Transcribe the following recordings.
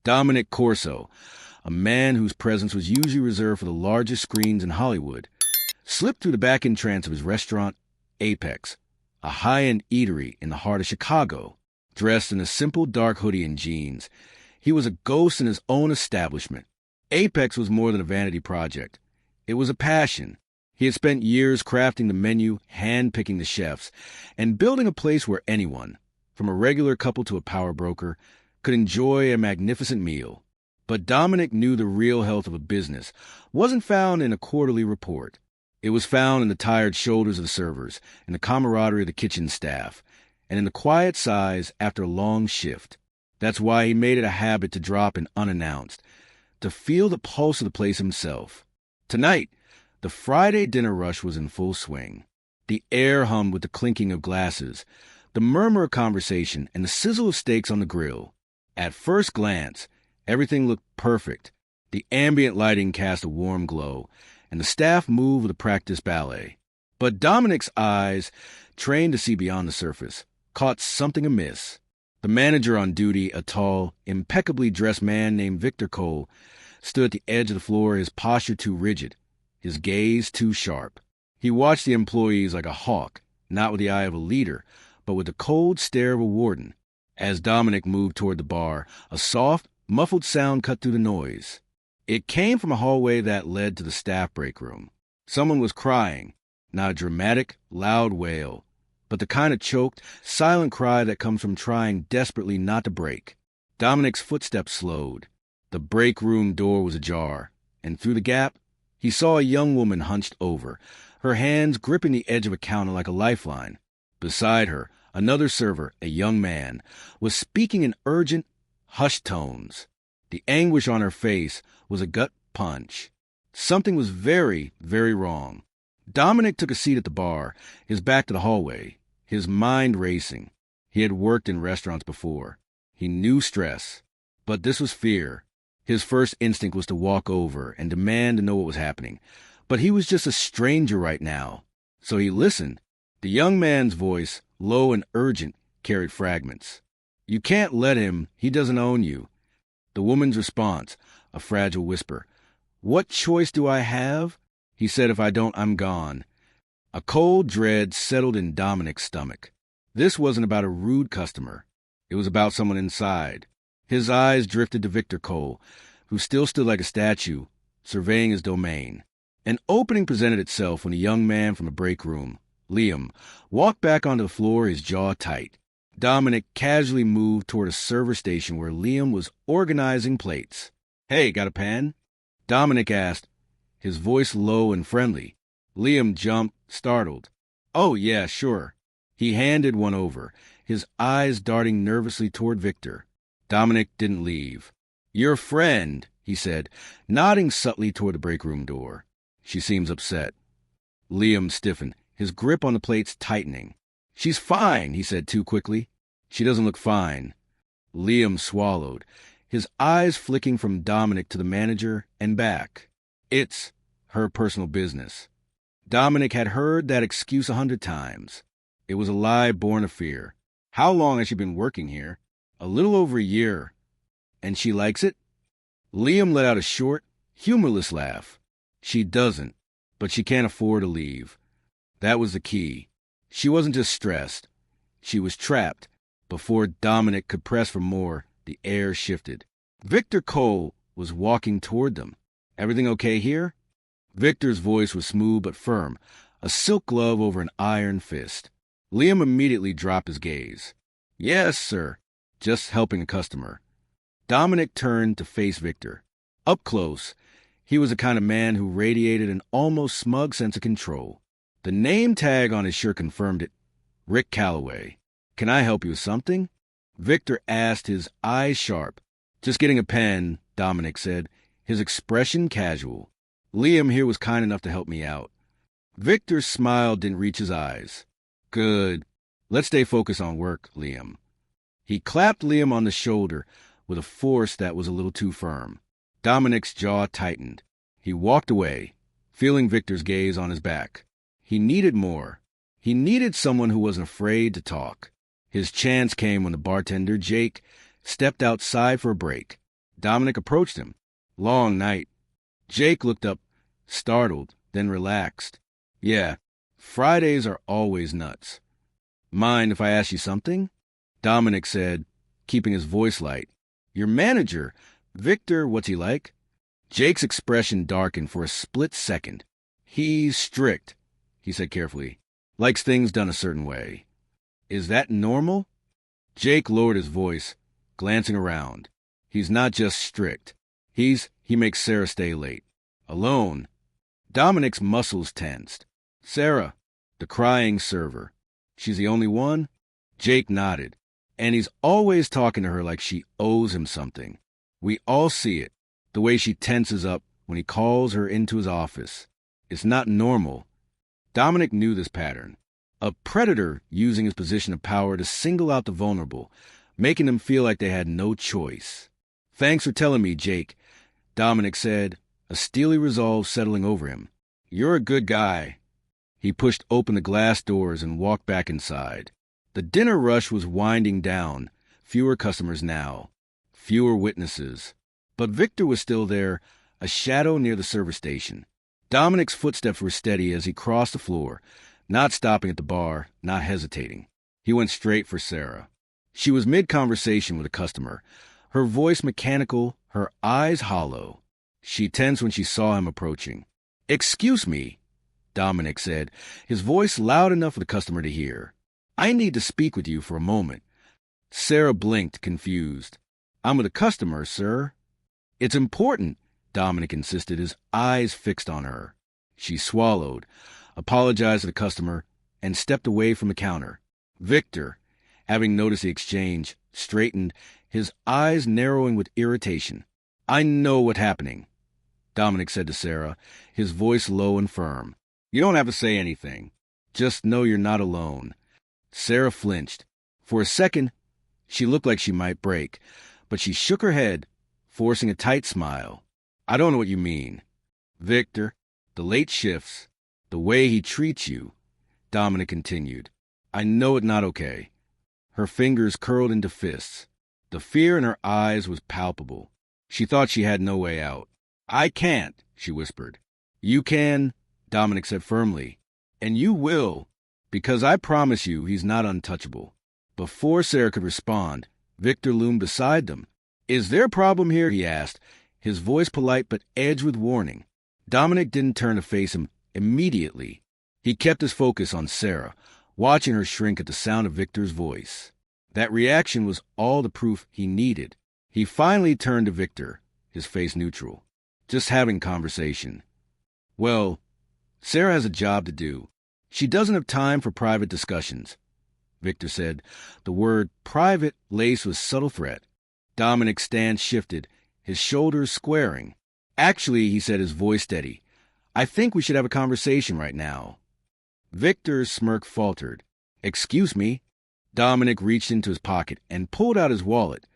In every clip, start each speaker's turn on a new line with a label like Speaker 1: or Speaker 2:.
Speaker 1: Dominic Corso, a man whose presence was usually reserved for the largest screens in Hollywood, slipped through the back entrance of his restaurant, Apex, a high-end eatery in the heart of Chicago. Dressed in a simple dark hoodie and jeans, he was a ghost in his own establishment. Apex was more than a vanity project. It was a passion. He had spent years crafting the menu, hand-picking the chefs, and building a place where anyone, from a regular couple to a power broker, could enjoy a magnificent meal. But Dominic knew the real health of a business wasn't found in a quarterly report. It was found in the tired shoulders of the servers, in the camaraderie of the kitchen staff, and in the quiet sighs after a long shift. That's why he made it a habit to drop in unannounced, to feel the pulse of the place himself. Tonight, the Friday dinner rush was in full swing. The air hummed with the clinking of glasses, the murmur of conversation, and the sizzle of steaks on the grill. At first glance, everything looked perfect. The ambient lighting cast a warm glow, and the staff moved with a practiced ballet. But Dominic's eyes, trained to see beyond the surface, caught something amiss. The manager on duty, a tall, impeccably dressed man named Victor Cole, stood at the edge of the floor, his posture too rigid, his gaze too sharp. He watched the employees like a hawk, not with the eye of a leader, but with the cold stare of a warden. As Dominic moved toward the bar, a soft, muffled sound cut through the noise. It came from a hallway that led to the staff break room. Someone was crying, not a dramatic, loud wail, but the kind of choked, silent cry that comes from trying desperately not to break. Dominic's footsteps slowed. The break room door was ajar, and through the gap, he saw a young woman hunched over, her hands gripping the edge of a counter like a lifeline. Beside her, another server, a young man, was speaking in urgent, hushed tones. The anguish on her face was a gut punch. Something was very, very wrong. Dominic took a seat at the bar, his back to the hallway, his mind racing. He had worked in restaurants before. He knew stress, but this was fear. His first instinct was to walk over and demand to know what was happening, but he was just a stranger right now. So he listened. The young man's voice, low and urgent, carried fragments. "You can't let him. He doesn't own you." The woman's response, a fragile whisper. "What choice do I have?" He said, "If I don't, I'm gone." A cold dread settled in Dominic's stomach. This wasn't about a rude customer. It was about someone inside. His eyes drifted to Victor Cole, who still stood like a statue, surveying his domain. An opening presented itself when a young man from a break room, Liam, walked back onto the floor, his jaw tight. Dominic casually moved toward a server station where Liam was organizing plates. "Hey, got a pan?" Dominic asked, his voice low and friendly. Liam jumped, startled. "Oh, yeah, sure." He handed one over, his eyes darting nervously toward Victor. Dominic didn't leave. "Your friend," he said, nodding subtly toward the break room door. "She seems upset." Liam stiffened, his grip on the plates tightening. "She's fine," he said too quickly. "She doesn't look fine." Liam swallowed, his eyes flicking from Dominic to the manager and back. It's her personal business. Dominic had heard that excuse 100 times. It was a lie born of fear. "How long has she been working here?" "A little over a year." "And she likes it?" Liam let out a short, humorless laugh. "She doesn't, but she can't afford to leave." That was the key. She wasn't just stressed. She was trapped. Before Dominic could press for more, the air shifted. Victor Cole was walking toward them. "Everything okay here?" Victor's voice was smooth but firm, a silk glove over an iron fist. Liam immediately dropped his gaze. "Yes, sir. Just helping a customer." Dominic turned to face Victor. Up close, he was the kind of man who radiated an almost smug sense of control. The name tag on his shirt confirmed it. Rick Calloway. "Can I help you with something?" Victor asked, his eyes sharp. "Just getting a pen," Dominic said, his expression casual. "Liam here was kind enough to help me out." Victor's smile didn't reach his eyes. "Good. Let's stay focused on work, Liam." He clapped Liam on the shoulder with a force that was a little too firm. Dominic's jaw tightened. He walked away, feeling Victor's gaze on his back. He needed more. He needed someone who wasn't afraid to talk. His chance came when the bartender, Jake, stepped outside for a break. Dominic approached him. Long night. Jake looked up, startled, then relaxed. Yeah, Fridays are always nuts. Mind if I ask you something? Dominic said, keeping his voice light. Your manager, Victor, what's he like? Jake's expression darkened for a split second. He's strict, he said carefully. Likes things done a certain way. Is that normal? Jake lowered his voice, glancing around. He's not just strict. He makes Sarah stay late. Alone. Dominic's muscles tensed. Sarah, the crying server. She's the only one? Jake nodded. And he's always talking to her like she owes him something. We all see it, the way she tenses up when he calls her into his office. It's not normal. Dominic knew this pattern. A predator using his position of power to single out the vulnerable, making them feel like they had no choice. Thanks for telling me, Jake, Dominic said, a steely resolve settling over him. You're a good guy. He pushed open the glass doors and walked back inside. The dinner rush was winding down. Fewer customers now. Fewer witnesses. But Victor was still there, a shadow near the service station. Dominic's footsteps were steady as he crossed the floor, not stopping at the bar, not hesitating. He went straight for Sarah. She was mid-conversation with a customer, her voice mechanical, her eyes hollow. She tensed when she saw him approaching. "Excuse me," Dominic said, his voice loud enough for the customer to hear. "I need to speak with you for a moment." Sarah blinked, confused. "I'm with a customer, sir." "It's important," Dominic insisted, his eyes fixed on her. She swallowed, apologized to the customer, and stepped away from the counter. Victor, having noticed the exchange, straightened, his eyes narrowing with irritation. "I know what's happening," Dominic said to Sarah, his voice low and firm. "You don't have to say anything. Just know you're not alone." Sarah flinched. For a second, she looked like she might break, but she shook her head, forcing a tight smile. "I don't know what you mean." "Victor, the late shifts, the way he treats you," Dominic continued. "I know it's not okay." Her fingers curled into fists. The fear in her eyes was palpable. She thought she had no way out. "I can't," she whispered. "You can," Dominic said firmly. "And you will, because I promise you he's not untouchable." Before Sarah could respond, Victor loomed beside them. "Is there a problem here?" he asked, his voice polite but edged with warning. Dominic didn't turn to face him immediately. He kept his focus on Sarah, watching her shrink at the sound of Victor's voice. That reaction was all the proof he needed. He finally turned to Victor, his face neutral. "Just having conversation." "Well, Sarah has a job to do. She doesn't have time for private discussions," Victor said, the word private laced with subtle threat. Dominic's stance shifted, his shoulders squaring. "Actually," he said, his voice steady, "I think we should have a conversation right now." Victor's smirk faltered. "Excuse me." Dominic reached into his pocket and pulled out his wallet,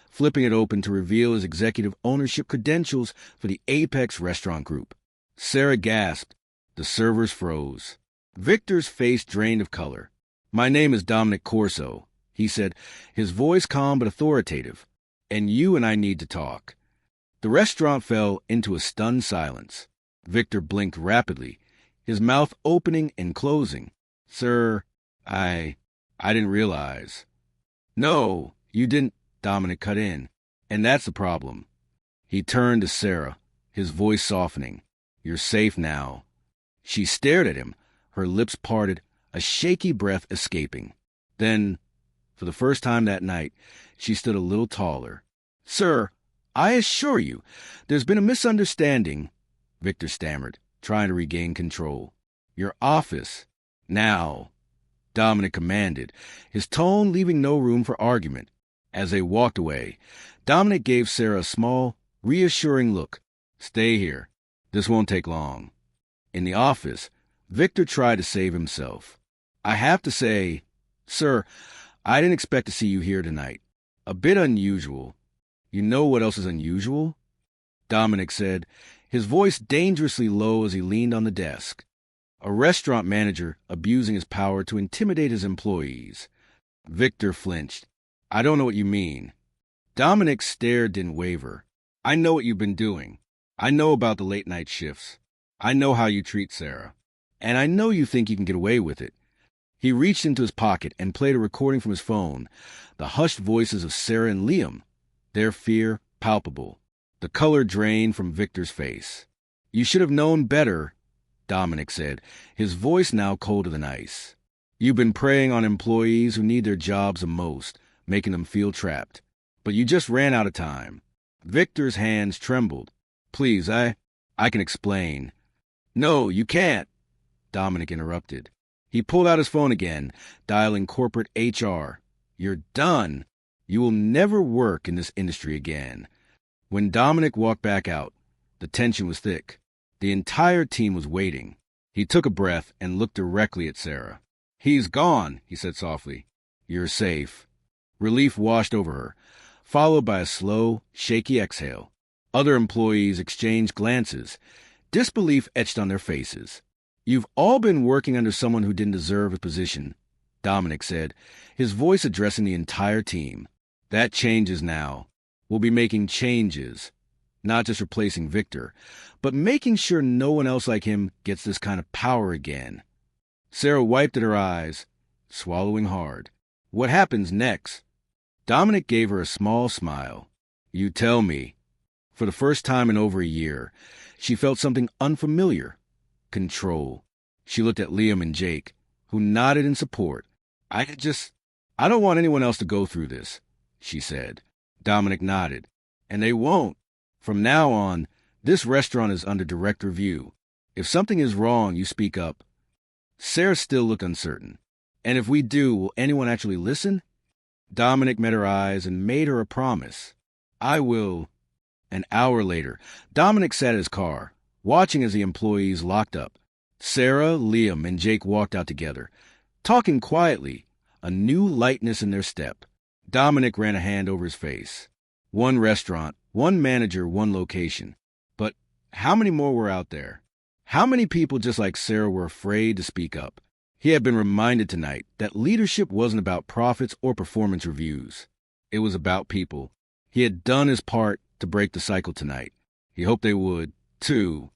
Speaker 1: flipping it open to reveal his executive ownership credentials for the Apex Restaurant Group. Sarah gasped. The servers froze. Victor's face drained of color. "My name is Dominic Corso," he said, his voice calm but authoritative. "And you and I need to talk." The restaurant fell into a stunned silence. Victor blinked rapidly, his mouth opening and closing. "Sir, I didn't realize." "No, you didn't," Dominic cut in. "And that's the problem." He turned to Sarah, his voice softening. "You're safe now." She stared at him, her lips parted, a shaky breath escaping. Then, for the first time that night, she stood a little taller. "Sir, I assure you, there's been a misunderstanding," Victor stammered, trying to regain control. "Your office." "Now," Dominic commanded, his tone leaving no room for argument. As they walked away, Dominic gave Sarah a small, reassuring look. "Stay here. This won't take long." In the office, Victor tried to save himself. "I have to say, sir, I didn't expect to see you here tonight. A bit unusual." "You know what else is unusual?" Dominic said, his voice dangerously low as he leaned on the desk. "A restaurant manager abusing his power to intimidate his employees." Victor flinched. "I don't know what you mean." Dominic's stare didn't waver. I know what you've been doing. I know about the late-night shifts. I know how you treat Sarah. And I know you think you can get away with it. He reached into his pocket and played a recording from his phone, the hushed voices of Sarah and Liam, their fear palpable. The color drained from Victor's face. You should have known better, Dominic said, his voice now colder than ice. You've been preying on employees who need their jobs the most, making them feel trapped. But you just ran out of time. Victor's hands trembled. Please, I can explain. No, you can't, Dominic interrupted. He pulled out his phone again, dialing corporate HR. You're done. You will never work in this industry again. When Dominic walked back out, the tension was thick. The entire team was waiting. He took a breath and looked directly at Sarah. He's gone, he said softly. You're safe. Relief washed over her, followed by a slow, shaky exhale. Other employees exchanged glances. Disbelief etched on their faces. You've all been working under someone who didn't deserve a position, Dominic said, his voice addressing the entire team. That changes now. We'll be making changes, not just replacing Victor, but making sure no one else like him gets this kind of power again. Sarah wiped at her eyes, swallowing hard. What happens next? Dominic gave her a small smile. You tell me. For the first time in over a year, she felt something unfamiliar. Control. She looked at Liam and Jake, who nodded in support. I don't want anyone else to go through this, she said. Dominic nodded. And they won't. From now on, this restaurant is under direct review. If something is wrong, you speak up. Sarah still looked uncertain. And if we do, will anyone actually listen? Dominic met her eyes and made her a promise. I will. An hour later, Dominic sat in his car, watching as the employees locked up. Sarah, Liam, and Jake walked out together, talking quietly, a new lightness in their step. Dominic ran a hand over his face. One restaurant, one manager, one location. But how many more were out there? How many people just like Sarah were afraid to speak up? He had been reminded tonight that leadership wasn't about profits or performance reviews. It was about people. He had done his part to break the cycle tonight. He hoped they would, too.